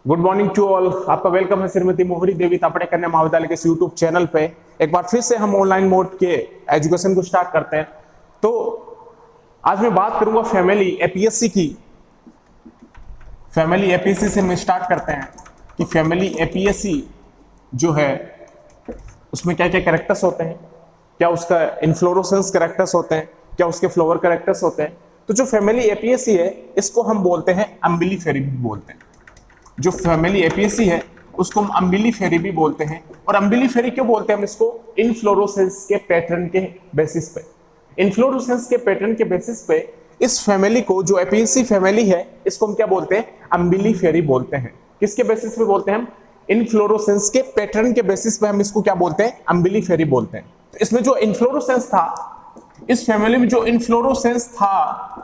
Good morning to all. आपका welcome है श्रीमती मोहरी देवी तापड़े कन्या महाविद्यालय के यूट्यूब चैनल पे। एक बार फिर से हम ऑनलाइन मोड के एजुकेशन को स्टार्ट करते हैं। तो आज मैं बात करूंगा फैमिली एपीएससी की। फैमिली एपीएससी से हम स्टार्ट करते हैं कि फैमिली एपीएससी जो है उसमें क्या क्या कैरेक्टर्स होते हैं, क्या उसका इन्फ्लोरोसेंस कैरेक्टर्स होते हैं, क्या उसके फ्लोवर कैरेक्टर्स होते हैं। तो जो फैमिली एपीएससी है इसको हम बोलते हैं अम्बिलीफेरी भी बोलते हैं। जो फैमिली एपीएससी है उसको हम अम्बिलीफेरी भी बोलते हैं। और अम्बिलीफेरी क्यों बोलते हैं हम इसको? इन्फ्लोरोसेंस के पैटर्न के बेसिस पे, इन्फ्लोरोसेंस के पैटर्न के बेसिस पे इस फैमिली को, जो एपीएससी फैमिली है, इसको हम क्या बोलते हैं? अम्बिलीफेरी बोलते हैं। किसके बेसिस पे बोलते हैं हम? इन्फ्लोरोसेंस के पैटर्न के बेसिस पे हम इसको क्या बोलते हैं? अम्बिलीफेरी बोलते हैं। तो इसमें जो इन्फ्लोरोसेंस था, इस फैमिली में जो इन्फ्लोरोसेंस था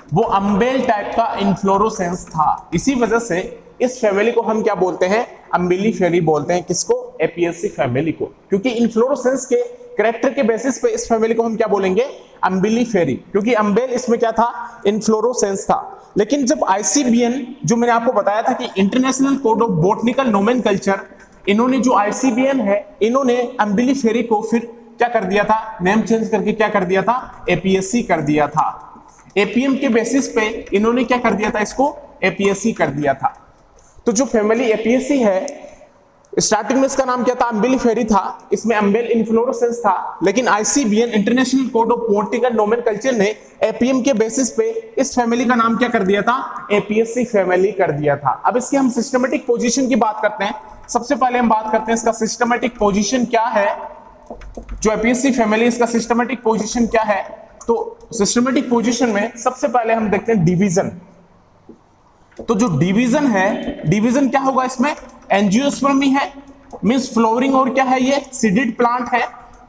वो अम्बेल टाइप का इन्फ्लोरोसेंस था। इसी वजह से इस फैमिली को हम क्या बोलते हैं? अम्बिलीफेरी बोलते हैं। किसको? एपीएससी फैमिली को। क्योंकि इन्फ्लोरोसेंस के कैरेक्टर के बेसिस पे इस फैमिली को हम क्या बोलेंगे? अम्बिलीफेरी। क्योंकि अम्बेल इसमें क्या था? इन्फ्लोरोसेंस था। लेकिन जब आईसीबीएन, जो मैंने आपको बताया था कि international code of botanical nomenclature, इन्होंने जो आईसीबीएन है, इन्होंने अम्बिलीफेरी को फिर क्या कर दिया था? नेम चेंज करके क्या कर दिया था? एपीएससी कर दिया था। एपीएम के बेसिस पे इन्होंने क्या कर दिया था? इसको एपीएससी कर दिया था। तो जो फैमिली एपीएससी है, स्टार्टिंग में इसका नाम क्या था? अम्बिलीफेरी था। इसमें अम्बेल इन्फ्लोरोसेंस था। लेकिन ICBN, international code of botanical nomenclature, ने एपीएम के बेसिस पे इस फैमिली का नाम क्या कर दिया था? एपीएससी फैमिली कर दिया था। अब इसकी हम सिस्टमेटिक पोजीशन की बात करते हैं। सबसे पहले हम बात करते हैं इसका सिस्टमेटिक पोजीशन क्या है। जो एपीएससी फैमिली, इसका सिस्टमेटिक पोजीशन क्या है? तो सिस्टमेटिक पोजीशन में सबसे पहले हम देखते हैं डिवीजन। तो जो डिवीजन है, डिवीजन क्या होगा इसमें? एंजियोस्पर्मी है, मींस फ्लोवरिंग, और क्या है ये? सीडेड प्लांट है।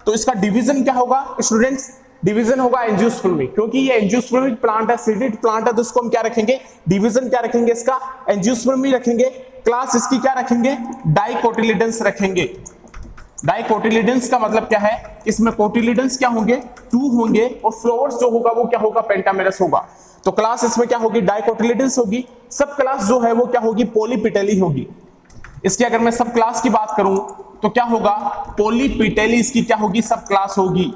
तो इसका डिवीजन क्या होगा स्टूडेंट्स? डिवीजन होगा एंजियोस्पर्मी। क्योंकि ये एंजियोस्पर्मिक प्लांट है, सीडेड प्लांट है, तो इसको हम क्या रखेंगे? डिवीजन क्या रखेंगे इसका? एंजियोस्पर्मी रखेंगे। क्लास इसकी क्या रखेंगे? डाइकोटिलिडन्स रखेंगे। डाइकोटिलिडन्स का मतलब क्या है? इसमें कोटिलिडन्स क्या होंगे? 2 होंगे, और फ्लावर्स जो होगा वो क्या होगा? पेंटामेरस होगा। तो क्लास इसमें क्या होगी? डाइकोटिलिडन्स होगी। सब क्लास जो है वो क्या होगी? पोलीपिटेली होगी। इसकी अगर मैं सब क्लास की बात करूं तो क्या होगा? पोलीपिटेली इसकी क्या होगी? सब क्लास होगी।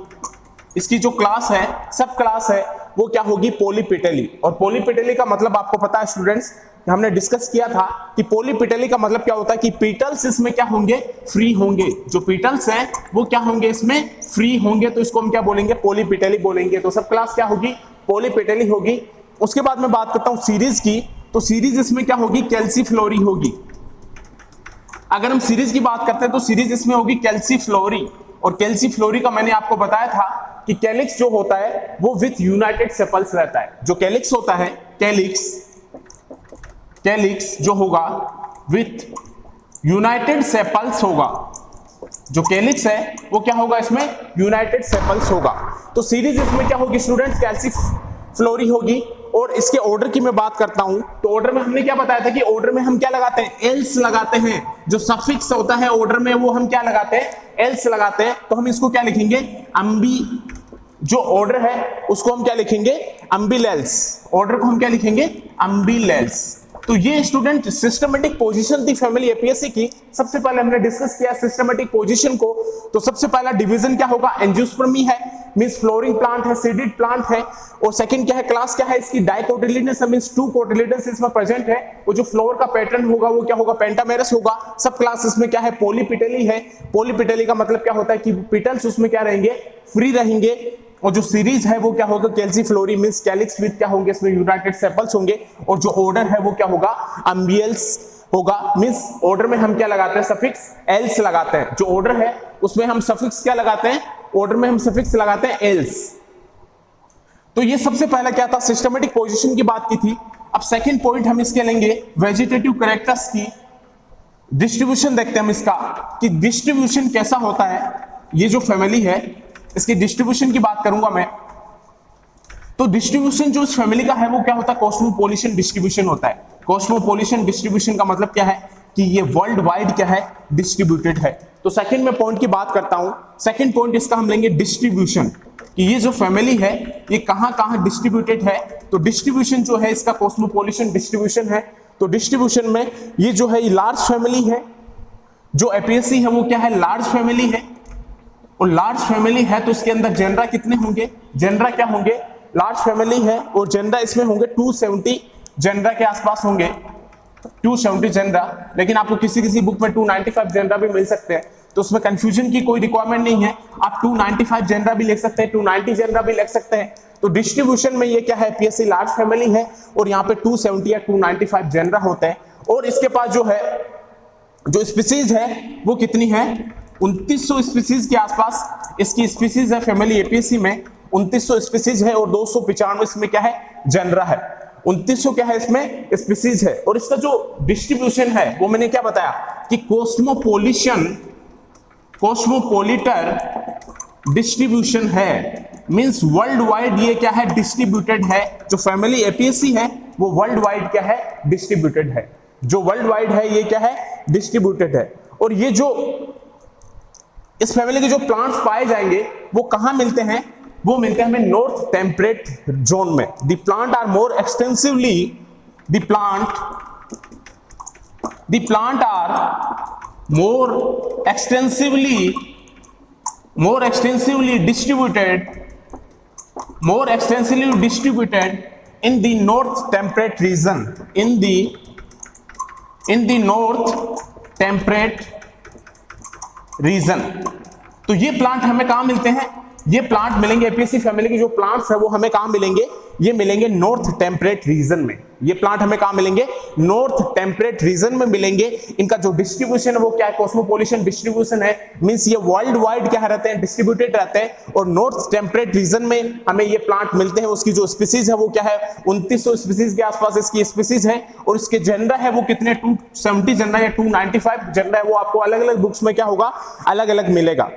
इसकी जो क्लास है, सब क्लास है, वो क्या होगी? पोलीपिटेली। और पोलीपिटेली का मतलब आपको पता है स्टूडेंट्स, हमने डिस्कस किया था कि पोलीपिटेली का मतलब क्या होता है कि पीटल्स इसमें क्या होंगे? फ्री होंगे। जो पीटल्स हैं वो क्या होंगे? इसमें फ्री होंगे। तो इसको हम क्या बोलेंगे? पोलीपिटेली बोलेंगे। तो सब क्लास क्या होगी? पोलीपिटेली होगी। उसके बाद मैं बात करता हूं सीरीज की। तो सीरीज इसमें क्या होगी? कैल्सीफ्लोरी होगी। अगर हम सीरीज की बात करते हैं तो सीरीज इसमें होगी कैल्सीफ्लोरी। और कैल्सीफ्लोरी का मैंने आपको बताया था कि कैलिक्स जो होता है वो विथ यूनाइटेड सेपल्स रहता है। जो कैलिक्स होता है, कैलिक्स जो होगा विथ यूनाइटेड सेपल्स होगा। जो कैलिक्स है वो क्या होगा? इसमें यूनाइटेड सेपल्स होगा। तो सीरीज इसमें क्या होगी स्टूडेंट्स? कैल्सीफ्लोरी होगी। और इसके ऑर्डर की मैं बात करता हूं तो ऑर्डर में हमने क्या बताया था कि ऑर्डर में हम क्या लगाते हैं? एल्स लगाते हैं। जो सफिक्स होता है ऑर्डर में वो हम क्या लगाते हैं? एल्स लगाते हैं। तो हम इसको क्या लिखेंगे? अम्बी। जो ऑर्डर है उसको हम क्या लिखेंगे? अम्बिलेल्स। ऑर्डर को हम क्या लिखेंगे? अम्बिलेल्स। तो ये स्टूडेंट सिस्टमेटिक पोजीशन थी फैमिली एपीएससी की। सबसे पहले हमने डिस्कस किया सिस्टमेटिक पोजीशन को। तो सबसे पहला डिवीजन क्या होगा? एंजियोस्पर्मी है, मींस फ्लोरिंग प्लांट है, सीडेड प्लांट है। और सेकंड क्या है? क्लास क्या है इसकी? डाइकोटिलिडन्स, मींस 2 कोटिलिडन्स इसमें प्रेजेंट है। वो जो फ्लोवर का पैटर्न होगा वो क्या होगा? पेंटामेरस होगा। सब क्लास इसमें क्या है? पोलीपिटेली है। पोलीपिटेली का मतलब क्या होता है कि पिटल्स उसमें क्या रहेंगे? फ्री रहेंगे। और जो सीरीज है वो क्या होगा? कैल्सीफ्लोरी, मींस कैलिक्स विथ क्या होंगे? इसमें यूनाइटेड सेपल्स होंगे। और जो ऑर्डर है वो क्या होगा? अम्बियल्स होगा। मींस ऑर्डर में हम क्या लगाते हैं? सफिक्स एल्स लगाते हैं। जो ऑर्डर है उसमें हम सफिक्स क्या लगाते हैं? ऑर्डर में हम सफिक्स लगाते हैं एल्स। तो ये सबसे पहला क्या था? सिस्टमेटिक पोजीशन की बात की थी। अब सेकंड पॉइंट हम इसके लेंगे वेजिटेटिव कैरेक्टर्स की डिस्ट्रीब्यूशन। देखते हैं हम इसका कि डिस्ट्रीब्यूशन कैसा होता है। ये जो फैमिली है इसकी डिस्ट्रीब्यूशन की बात करूंगा मैं। तो डिस्ट्रीब्यूशन जो इस फैमिली का है वो क्या होता है? कॉस्मोपोलिटन डिस्ट्रीब्यूशन होता है। कॉस्मोपोलिटन डिस्ट्रीब्यूशन का मतलब क्या है कि ये वर्ल्ड वाइड क्या है? डिस्ट्रीब्यूटेड है। तो सेकंड में पॉइंट की बात करता हूं। सेकंड पॉइंट इसका हम लेंगे डिस्ट्रीब्यूशन, कि ये जो फैमिली है ये कहां कहां डिस्ट्रीब्यूटेड है। तो डिस्ट्रीब्यूशन जो है इसका कॉस्मोपोलिटन डिस्ट्रीब्यूशन है। तो डिस्ट्रीब्यूशन में ये जो है ये लार्ज फैमिली है, जो एपीएससी है वो क्या है, लार्ज फैमिली है, और लार्ज फैमिली है तो इसके अंदर जेनरा कितने होंगे, जेनरा क्या होंगे, लार्ज फैमिली है और जेनरा इसमें होंगे 270 जेनरा के आसपास होंगे, 270 जेनरा। लेकिन आपको किसी किसी बुक में 295 जेनरा भी मिल सकते हैं, तो उसमें कंफ्यूजन की कोई रिक्वायरमेंट नहीं है, आप 295 जेनरा भी लिख सकते हैं, 290 जेनरा भी लिख सकते हैं। तो डिस्ट्रीब्यूशन में ये क्या है, पीएससी लार्ज फैमिली है और यहाँ पे 270 या 295 जेनरा होते हैं, और इसके पास जो है जो स्पीसीज है वो कितनी है, 2900 स्पीसीज के आसपास इसकी स्पीसीज है फैमिली एपीएससी में, 2900 स्पीसीज है और 295 इसमें क्या है, जेनरा है, 2900 क्या है इसमें स्पीसीज है। और इसका जो डिस्ट्रीब्यूशन है वो मैंने क्या बताया कि कॉस्मोपोलिटर डिस्ट्रीब्यूशन है, मींस वर्ल्ड वाइड ये क्या है, डिस्ट्रीब्यूटेड है। जो फैमिली एपीएससी है वो वर्ल्ड वाइड क्या है, डिस्ट्रीब्यूटेड है, जो वर्ल्ड वाइड है ये क्या है, डिस्ट्रीब्यूटेड है। और ये जो इस फैमिली के जो प्लांट्स पाए जाएंगे वो कहां मिलते हैं, वो मिलते हैं हमें नॉर्थ टेम्परेट जोन में। The plant are more extensively the plant are more extensively distributed in the north temperate region, in the north temperate region। तो ये प्लांट हमें कहां मिलते हैं, ये प्लांट मिलेंगे एपीएससी फैमिली के जो प्लांट्स है वो हमें कहां मिलेंगे, ये मिलेंगे नॉर्थ टेम्परेट रीजन में। ये प्लांट हमें कहां मिलेंगे, नॉर्थ टेम्परेट रीजन में मिलेंगे। इनका जो डिस्ट्रीब्यूशन है वो क्या है, कॉस्मोपोलिटन डिस्ट्रीब्यूशन है, मींस ये वर्ल्ड वाइड क्या रहते हैं, डिस्ट्रीब्यूटेड रहते हैं। और नॉर्थ टेम्परेट रीजन में हमें ये प्लांट मिलते हैं। उसकी जो स्पीसीज है वो क्या है, 2900 स्पीसीज के आसपास इसकी स्पीसीज है, और इसके जेनरा है वो कितने, 270 जेनरा या 295 जेनरा है, वो आपको अलग अलग बुक्स में क्या होगा, अलग अलग मिलेगा।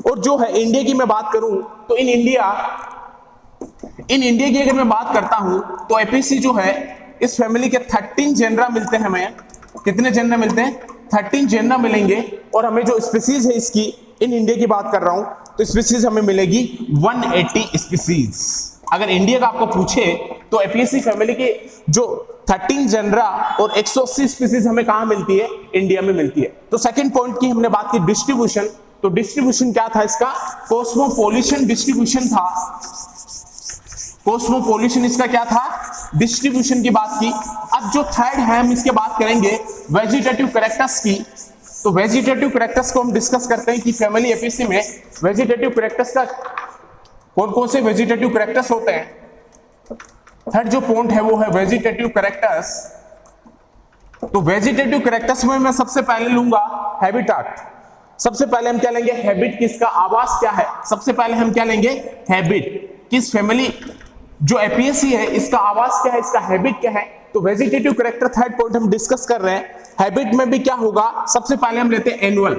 और जो है इंडिया की मैं बात करूं तो इन इंडिया की अगर मैं बात करता हूं तो एपीएससी जो है इस फैमिली के 13 जेनरा मिलते हैं हमें। कितने जेनरा मिलते हैं, 13 जेनरा मिलेंगे। और हमें जो स्पीसीज है इसकी, इन इंडिया की बात कर रहा हूं तो स्पीसीज हमें मिलेगी 180 स्पीसीज। अगर इंडिया का आपको पूछे तो एपीएससी फैमिली के जो 13 जेनरा और 180 स्पीसीज हमें कहां मिलती है, इंडिया में मिलती है। तो सेकंड पॉइंट की हमने बात की डिस्ट्रीब्यूशन, तो डिस्ट्रीब्यूशन क्या था इसका, कॉस्मोपोलिटन डिस्ट्रीब्यूशन था। कॉस्मोपोलिटन इसका क्या था, डिस्ट्रीब्यूशन की बात की। अब जो थर्ड है हम इसके बात करेंगे वेजिटेटिव कैरेक्टर्स की। तो वेजिटेटिव कैरेक्टर्स को हम डिस्कस करते हैं कि फैमिली एपीएससी में वेजिटेटिव कैरेक्टर्स का कौन कौन से वेजिटेटिव कैरेक्टर्स होते हैं। थर्ड जो पॉइंट है वो है वेजिटेटिव कैरेक्टर्स। तो वेजिटेटिव कैरेक्टर्स में मैं सबसे पहले लूंगा हैबिटाट। सबसे पहले हम क्या लेंगे, हैबिट, किसका आवास क्या है। सबसे पहले हम क्या लेंगे, हैबिट, किस फैमिली जो एपीएससी है इसका आवास क्या है, इसका हैबिट क्या है। तो वेजिटेटिव कैरेक्टर थर्ड पॉइंट हम डिस्कस कर रहे हैं। हैबिट में भी क्या होगा, सबसे पहले हम लेते हैं एनुअल।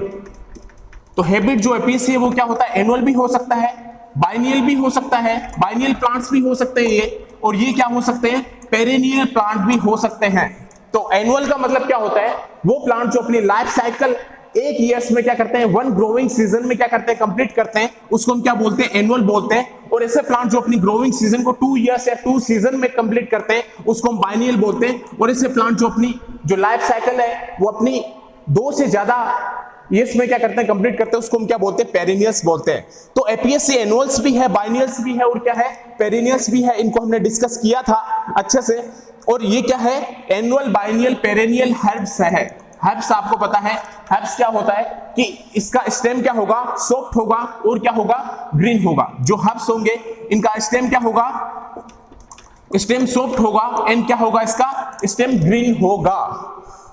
तो हैबिट जो एपीएससी है वो क्या होता है, एनुअल भी हो सकता है, बाइनियल भी हो सकता है, बाइनियल प्लांट्स भी हो सकते हैं ये, और ये क्या हो सकते हैं, पेरेनियल प्लांट भी हो सकते हैं। तो एनुअल का मतलब क्या होता है, वो प्लांट जो अपनी लाइफ साइकिल एक ईयर्स में क्या करते हैं, वन ग्रोइंग सीजन में क्या करते हैं, कंप्लीट करते हैं, उसको हम क्या बोलते हैं, एनुअल बोलते हैं। और ऐसे प्लांट जो अपनी ग्रोइंग सीजन को 2 ईयर्स या 2 सीजन में कंप्लीट करते हैं उसको हम बाइनियल बोलते हैं। और ऐसे प्लांट जो अपनी जो लाइफ साइकिल है वो अपनी 2 से ज्यादा ईयर्स में क्या करते हैं, कंप्लीट करते हैं, उसको हम क्या बोलते हैं, पेरिनियस बोलते हैं। तो एपीएससी एनुअल्स भी है, बाइनियल्स भी है, और क्या है, पेरिनियस भी है। इनको हमने डिस्कस किया था अच्छे से। और ये क्या है, एनुअल, बाइनियल, पेरेनियल हर्ब्स है। हर्ब्स आपको पता है, हर्ब्स क्या होता है कि इसका स्टेम क्या होगा, सॉफ्ट होगा, और क्या होगा, ग्रीन होगा। जो हर्ब्स होंगे इनका स्टेम क्या होगा, स्टेम सॉफ्ट होगा, एंड क्या होगा, इसका स्टेम ग्रीन होगा।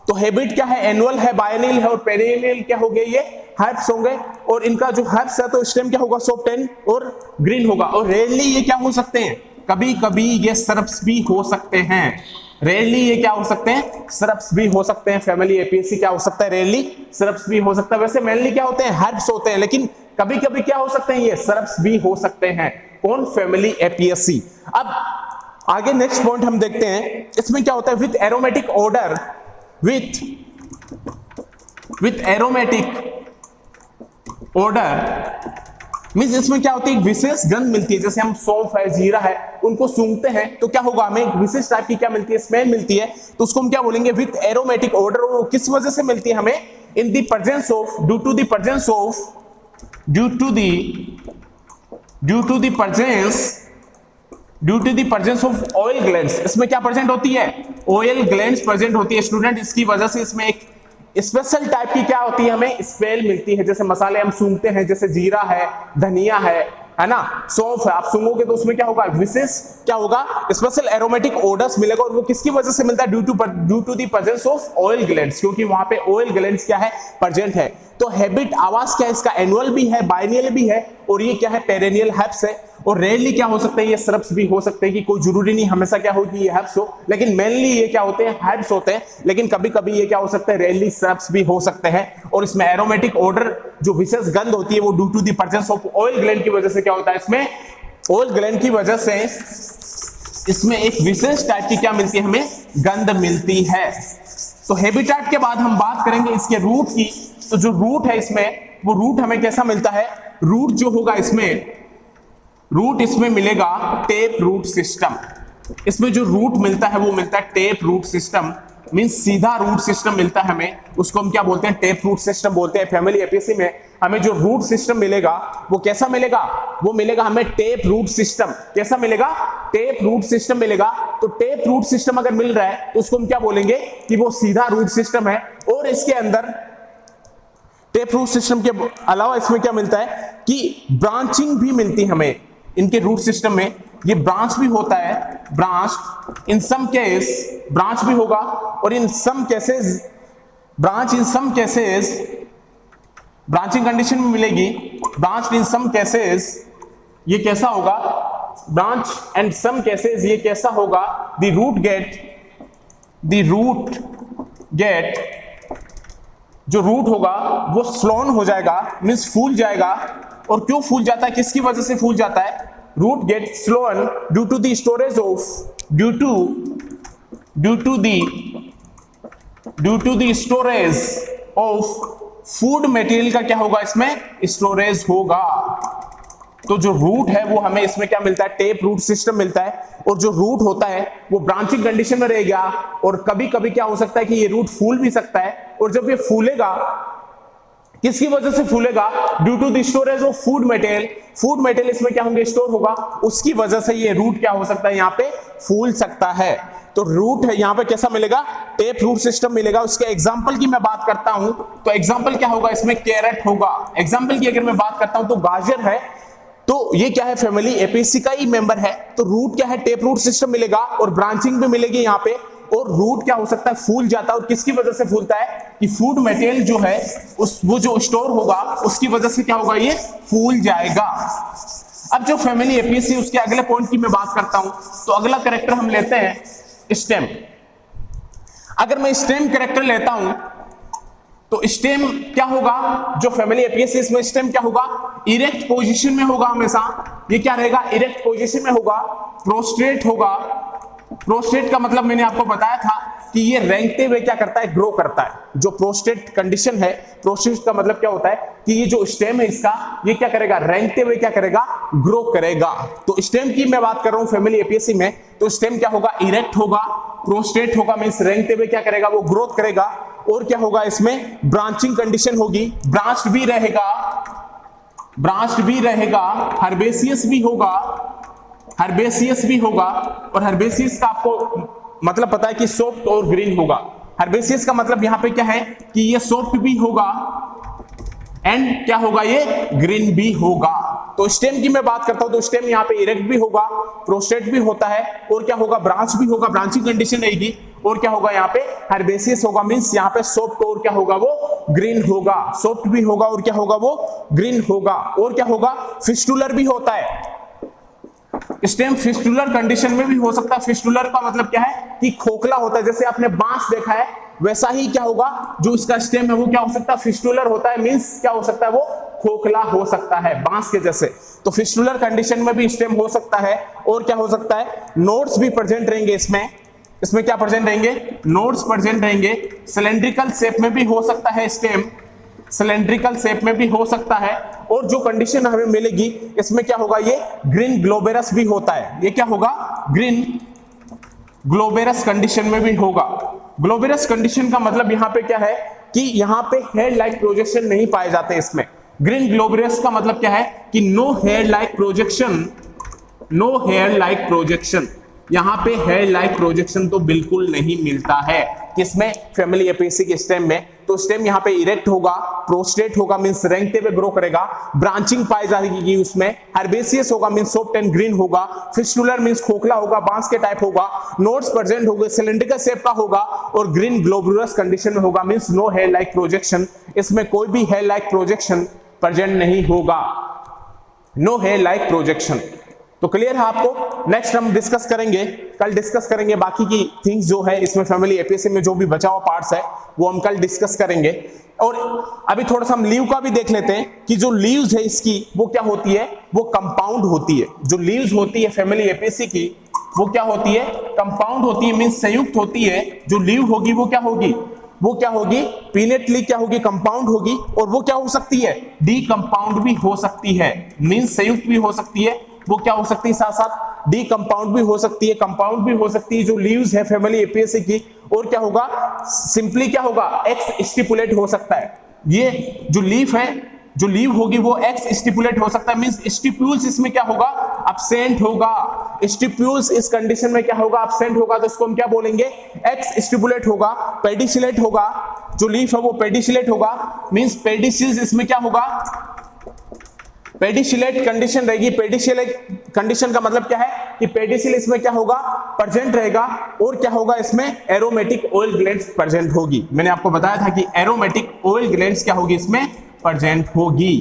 तो हैबिट क्या है, एनुअल है, बाइनियल है, और पेरेनियल क्या हो गए, ये हर्ब्स होंगे। और इनका जो हर्ब्स है तो स्टेम क्या होगा, सॉफ्ट एंड और ग्रीन होगा। और रेयरली ये क्या हो सकते हैं, कभी कभी ये सरप्स भी हो सकते हैं। रेयरली ये क्या हो सकते हैं, सरप्स भी हो सकते हैं। फैमिली एपीएससी क्या हो सकता है, रेयरली सरप्स भी हो सकता है। वैसे मेनली क्या होते हैं, हर्ब्स होते हैं, लेकिन कभी कभी क्या हो सकते हैं, ये सरप्स भी हो सकते हैं। कौन, फैमिली एपीएससी। अब आगे नेक्स्ट पॉइंट हम देखते हैं, इसमें क्या होता है, with aromatic order, with aromatic order means इसमें क्या होती है, एक विशेष गंध मिलती है। जैसे हम सौंफ है, जीरा है, उनको सूंघते हैं तो क्या होगा, हमें एक विशेष टाइप की क्या मिलती है, स्मेल मिलती है। तो उसको हम क्या बोलेंगे, विथ एरोमेटिक ऑर्डर। वो किस वजह से मिलती है हमें, in the presence of, due to the presence of, due to the presence of oil glands. इसमें क्या प्रेजेंट होती है, ऑयल ग्लैंड्स प्रेजेंट होती है स्टूडेंट। इसकी वजह से इसमें एक स्पेशल टाइप की क्या होती है, हमें स्मेल मिलती है। जैसे मसाले हम सूंघते हैं, जैसे जीरा है, धनिया है ना, सौंफ है, आप सूंघोगे तो उसमें क्या होगा, विशेष क्या होगा, स्पेशल एरोमेटिक ओडर्स मिलेगा। और वो किसकी वजह से मिलता है, due to the presence of oil glands, क्योंकि वहां पे ऑयल ग्लैंड्स क्या है, प्रेजेंट है। तो हैबिट आवाज क्या है, इसका एनुअल भी है, बाइनियल भी है, और ये क्या है, पेरेनियल हैब्स है। और रेयरली क्या हो सकते हैं, ये श्रब्स भी हो सकते हैं, कि कोई जरूरी नहीं हमेशा क्या हो कि ये हैब्स हो, लेकिन मेनली ये क्या होते हैं, हैब्स होते हैं। लेकिन कभी कभी ये क्या हो सकते हैं, रेयरली श्रब्स भी हो सकते हैं। और इसमें एरोमेटिक ऑर्डर, जो विशेष गंध होती है, वो due to the presence of oil gland की वजह से क्या होता है, इसमें ऑयल ग्लैंड की वजह से इसमें एक विशेष टाइप की क्या मिलती है, हमें गंध मिलती है। तो हैबिटेट के बाद हम बात करेंगे इसके रूट की। तो जो रूट है इसमें, वो रूट हमें कैसा मिलता है, रूट जो होगा इसमें, रूट इसमें मिलेगा टेप रूट सिस्टम। इसमें जो रूट मिलता है वो मिलता है टेप रूट सिस्टम, मींस सीधा रूट सिस्टम मिलता है हमें, उसको हम क्या बोलते हैं, टेप रूट सिस्टम बोलते हैं। फैमिली एपीएससी में हमें जो रूट सिस्टम मिलेगा वो कैसा मिलेगा, वो मिलेगा हमें टेप रूट सिस्टम। कैसा मिलेगा, टेप रूट सिस्टम मिलेगा। तो टेप रूट सिस्टम अगर मिल रहा है तो उसको हम क्या बोलेंगे कि वो सीधा रूट सिस्टम है। और इसके अंदर टेप रूट सिस्टम के अलावा इसमें क्या मिलता है कि ब्रांचिंग भी मिलती है हमें इनके रूट सिस्टम में। ये ब्रांच भी होता है, branch in some case, branch भी होगा, और in some cases, branch in some cases, branching condition में मिलेगी। ब्रांच इन सम केसेस, ये कैसा होगा, ब्रांच एंड सम केसेस, ये कैसा होगा, द रूट गेट, जो रूट होगा वो स्लोन हो जाएगा, मींस फूल जाएगा। और क्यों फूल जाता है, किसकी वजह से फूल जाता है, root get swollen due to the storage of, due to the storage of food material का क्या होगा, इसमें स्टोरेज होगा। तो जो रूट है वो हमें इसमें क्या मिलता है, टेप रूट सिस्टम मिलता है। और जो रूट होता है वो ब्रांचिंग कंडीशन में रहेगा, और कभी कभी क्या हो सकता है कि ये रूट फूल भी सकता है। और जब ये फूलेगा, किसकी वजह से फूलेगा, due to the storage of food material. Food material इसमें क्या होंगे, स्टोर होगा, उसकी वजह से ये रूट क्या हो सकता है, यहाँ पे फूल सकता है। तो रूट है यहाँ पे कैसा मिलेगा, टेप रूट सिस्टम मिलेगा। उसके एग्जांपल की मैं बात करता हूं तो एग्जांपल क्या होगा, इसमें कैरेट होगा। एग्जांपल की अगर मैं बात करता हूं तो गाजर है, तो ये क्या है, फैमिली एपीएससी का ही मेंबर है। तो रूट क्या है, टेप रूट सिस्टम मिलेगा, और ब्रांचिंग भी मिलेगी यहाँ पे। और रूट क्या हो सकता है, फूल जाता है। और किसकी वजह से फूलता है, कि फूड मटेरियल जो है वो जो स्टोर होगा उसकी वजह से क्या होगा, ये फूल जाएगा। अब जो फैमिली एपीएससी, उसके अगले पॉइंट की मैं बात करता हूं तो अगला कैरेक्टर हम लेते हैं स्टेम। अगर मैं स्टेम कैरेक्टर लेता हूं तो स्टेम क्या होगा, जो फैमिली एपीएससी, इसमें स्टेम क्या होगा, इरेक्ट पोजीशन में होगा हमेशा। ये क्या रहेगा, इरेक्ट पोजीशन में होगा। प्रोस्ट्रेट होगा। प्रोस्टेट का मतलब मैंने आपको बताया था कि ये रेंगते हुए क्या करता है, ग्रो करता है। जो प्रोस्टेट कंडीशन है, प्रोस्टेट का मतलब क्या होता है कि ये जो स्टेम है इसका, ये क्या करेगा, रेंगते हुए क्या करेगा, ग्रो करेगा। तो स्टेम की मैं बात कर रहा हूं फैमिली एपीएससी में, तो स्टेम क्या होगा, इरेक्ट होगा। प्रोस्टेट होगा, मींस रेंगते हुए क्या करेगा, वो ग्रोथ करेगा। और क्या होगा, इसमें ब्रांचिंग कंडीशन होगी, ब्रांच्ड भी रहेगा, हर्बेसियस भी होगा, हर्बेसियस भी होगा। और हर्बेसियस का आपको मतलब पता है कि सॉफ्ट और ग्रीन होगा। हर्बेसियस का मतलब यहां पे क्या है कि ये सॉफ्ट भी होगा एंड क्या होगा, ये ग्रीन भी होगा। तो स्टेम की मैं बात करता हूं तो स्टेम यहाँ पे इरेक्ट भी होगा, प्रोस्टेट भी होता है, और क्या होगा, ब्रांच भी होगा, ब्रांचिंग कंडीशन रहेगी। और क्या होगा, यहाँ पे हर्बेसियस होगा, मींस यहाँ पे सॉफ्ट और क्या होगा, वो ग्रीन होगा। सॉफ्ट भी होगा और क्या होगा, वो ग्रीन होगा। और क्या होगा, फिस्टुलर भी होता है। स्टेम फिस्टुलर कंडीशन में भी हो सकता है। फिस्टुलर का मतलब क्या है कि खोखला होता है। जैसे आपने बांस देखा है, वैसा ही क्या होगा, जो इसका स्टेम है वो क्या हो सकता है, फिस्टुलर होता है, मींस क्या हो सकता है, वो खोखला हो सकता है बांस के जैसे। तो फिस्टुलर कंडीशन में भी स्टेम हो सकता है। और क्या हो सकता है, नोड्स भी प्रेजेंट रहेंगे इसमें क्या प्रेजेंट रहेंगे, नोड्स प्रेजेंट रहेंगे। सिलेंड्रिकल शेप में भी हो सकता है स्टेम, सिलेंड्रिकल शेप में भी हो सकता है, और जो कंडीशन हमें मिलेगी इसमें क्या होगा, ये ग्रीन ग्लोबेरस भी होता है। ये क्या होगा, ग्रीन ग्लोबेरस कंडीशन में भी होगा। ग्लोबेरस कंडीशन का मतलब यहां पे क्या है कि यहां पे हेयर लाइक प्रोजेक्शन नहीं पाए जाते इसमें। ग्रीन ग्लोबेरस का मतलब क्या है कि no hair like projection, no hair like projection, यहां पे हेयर लाइक प्रोजेक्शन तो बिल्कुल नहीं मिलता है। किसमें, फैमिली एपियेसी के स्टेम में। तो स्टेम यहां पे इरेक्ट होगा, प्रोस्ट्रेट होगा मींस रेंगते हुए ग्रो करेगा, ब्रांचिंग पाई जाएगी उसमें, हर्बेसियस होगा मींस सॉफ्ट एंड ग्रीन होगा, फिस्टुलर मींस खोखला होगा, बांस के टाइप होगा, नोड्स प्रेजेंट होंगे, सिलेंड्रिकल शेप का होगा, और ग्रीन ग्लोबुलस कंडीशन में होगा means no hair like projection. इसमें कोई भी हेयर लाइक प्रोजेक्शन प्रेजेंट नहीं होगा, नो हेयर लाइक प्रोजेक्शन। तो क्लियर है आपको। नेक्स्ट हम डिस्कस करेंगे, कल डिस्कस करेंगे बाकी की थिंग्स जो है इसमें फैमिली एपियेसी में जो भी बचा हुआ पार्ट्स है वो हम कल डिस्कस करेंगे। और अभी थोड़ा सा हम लीव का भी देख लेते हैं कि जो लीव्स है इसकी वो क्या होती है, वो कंपाउंड होती है। जो लीव्स होती है फैमिली एपियेसी की वो क्या होती है, कंपाउंड होती है, मींस संयुक्त होती है। जो लीव होगी वो क्या होगी, वो क्या होगी, पीनेटली क्या होगी, कंपाउंड होगी, और वो क्या हो सकती है, डी कंपाउंड भी हो सकती है, मींस संयुक्त भी हो सकती है। वो क्या हो सकती है, साथ साथ डी कंपाउंड भी हो सकती है, कंपाउंड भी हो सकती है जो लीव्स है फैमिली एपियेसी की। और क्या होगा, सिंपली क्या होगा, एक्स स्टिपुलेट हो सकता है। ये जो लीफ है, जो लीव होगी वो एक्स स्टिपुलेट हो सकता है, मींस स्टिप्यूल्स इसमें क्या होगा, अब्सेंट होगा। स्टिप्यूल्स इस कंडीशन में क्या होगा, अब्सेंट होगा, तो इसको हम क्या बोलेंगे, एक्स स्टिपुलेट होगा। पेडिसिलेट होगा, जो लीफ है वो पेडिसिलेट होगा, मींस पेडिसिल्स इसमें क्या होगा, पेडिसिलेट कंडीशन रहेगी। पेडिसिलेट कंडीशन का मतलब क्या है कि पेडिसिल इसमें क्या होगा, प्रेजेंट रहेगा, और क्या होगा, इसमें एरोमेटिक ऑयल ग्लैंड्स प्रेजेंट होगी। मैंने आपको बताया था कि एरोमेटिक ऑयल ग्लैंड्स क्या होगी, इसमें प्रेजेंट होगी।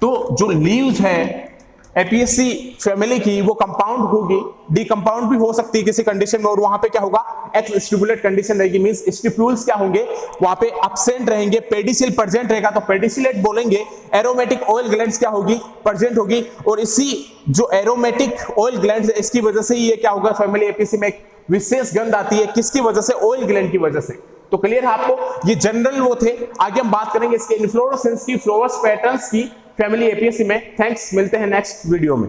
तो जो लीव्स है एपियेसी फैमिली की वो कंपाउंड होगी, डी कंपाउंड भी हो सकती है किसी कंडीशन में, और वहां पे क्या होगा, एक्स स्टिपुलेट कंडीशन रहेगी, मींस स्टिप्यूल्स क्या होंगे, वहां पे अब्सेंट रहेंगे, पेडिसिल प्रेजेंट रहेगा तो पेडिसिलेट बोलेंगे। एरोमेटिक ऑयल ग्लैंड्स क्या होगी, प्रेजेंट होगी, और इसी जो एरोमेटिक ऑयल ग्लैंड्स है इसकी वजह से ये क्या होगा, फैमिली एपियेसी में एक विशेष गंध आती है, किसकी वजह से, ऑयल ग्लैंड की वजह से। तो क्लियर है आपको, ये जनरल वो थे। आगे हम बात करेंगे इसके इन्फ्लोरेसेंस की, फ्लावर्स पैटर्न्स की फैमिली एपियेसी में। थैंक्स, मिलते हैं नेक्स्ट वीडियो में।